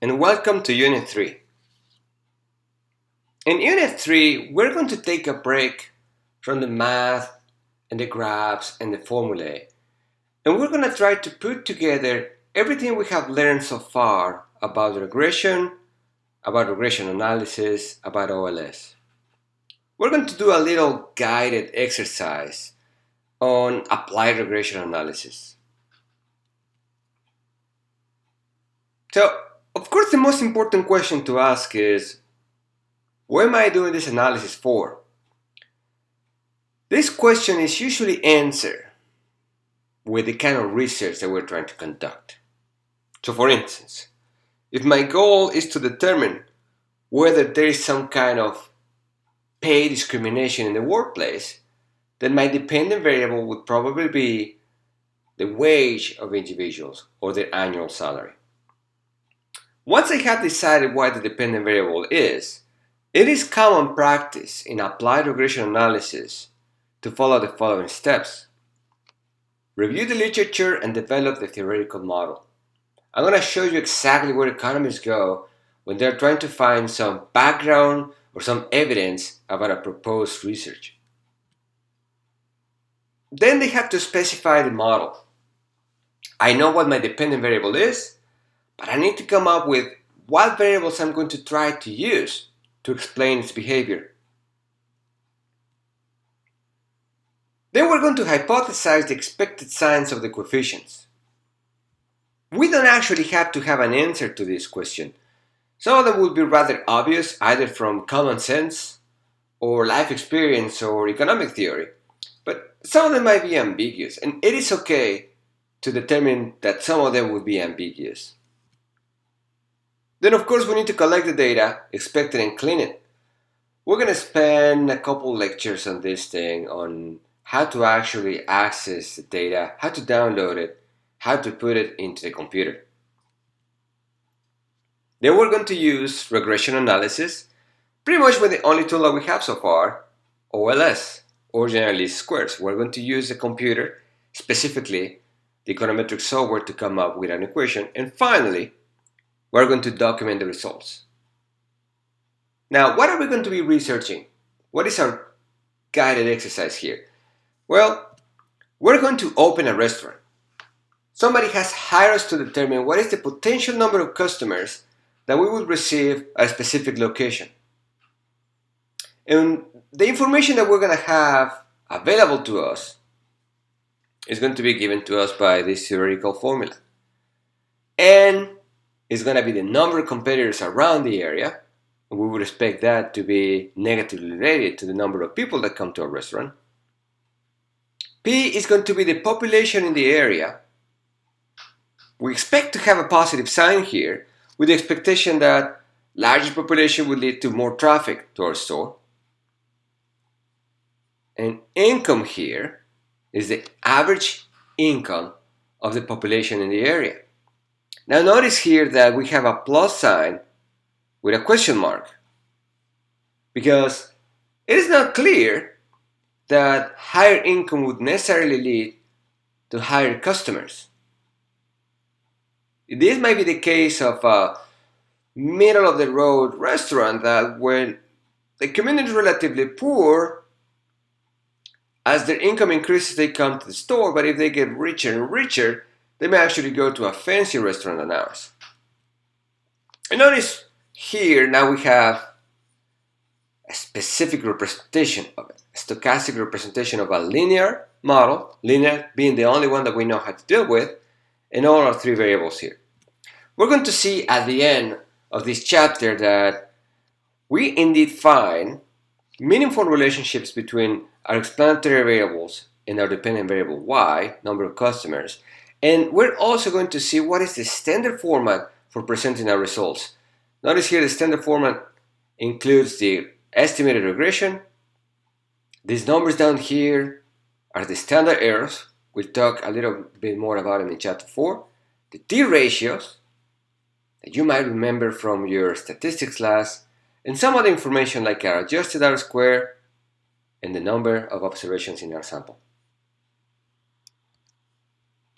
and welcome to Unit 3. In Unit 3, we're going to take a break from the math and the graphs and the formulae, and we're going to try to put together everything we have learned so far about regression analysis, about OLS. We're going to do a little guided exercise on applied regression analysis. So, of course, the most important question to ask is, what am I doing this analysis for? This question is usually answered with the kind of research that we're trying to conduct. So for instance, if my goal is to determine whether there is some kind of pay discrimination in the workplace, then my dependent variable would probably be the wage of individuals or their annual salary. Once I have decided what the dependent variable is, it is common practice in applied regression analysis to follow the following steps. Review the literature and develop the theoretical model. I'm going to show you exactly where economists go when they're trying to find some background or some evidence about a proposed research. Then they have to specify the model. I know what my dependent variable is, but I need to come up with what variables I'm going to try to use to explain its behavior. Then we're going to hypothesize the expected signs of the coefficients. We don't actually have to have an answer to this question. Some of them would be rather obvious, either from common sense, or life experience, or economic theory. But some of them might be ambiguous, and it is okay to determine that some of them would be ambiguous. Then of course we need to collect the data, expect it, and clean it. We're going to spend a couple lectures on this thing, on how to actually access the data, how to download it, how to put it into the computer. Then we're going to use regression analysis, pretty much with the only tool that we have so far, OLS, ordinary least squares. We're going to use the computer, specifically the econometric software, to come up with an equation. And finally, we're going to document the results. Now, what are we going to be researching? What is our guided exercise here? Well, we're going to open a restaurant. Somebody has hired us to determine what is the potential number of customers that we would receive at a specific location. And the information that we're going to have available to us is going to be given to us by this theoretical formula. And it's going to be the number of competitors around the area. And we would expect that to be negatively related to the number of people that come to a restaurant. P is going to be the population in the area. We expect to have a positive sign here, with the expectation that larger population would lead to more traffic to our store. And income here is the average income of the population in the area. Now notice here that we have a plus sign with a question mark, because it is not clear that higher income would necessarily lead to higher customers. This might be the case of a middle-of-the-road restaurant that when the community is relatively poor, as their income increases, they come to the store, but if they get richer and richer, they may actually go to a fancy restaurant than ours. And notice here, now we have a specific representation of it, a stochastic representation of a linear model, linear being the only one that we know how to deal with, and all our three variables here. We're going to see at the end of this chapter that we indeed find meaningful relationships between our explanatory variables and our dependent variable y, number of customers, and we're also going to see what is the standard format for presenting our results. Notice here the standard format includes the estimated regression. These numbers down here are the standard errors. We'll talk a little bit more about them in chapter 4. The t-ratios that you might remember from your statistics class, and some other information like our adjusted R-square and the number of observations in our sample.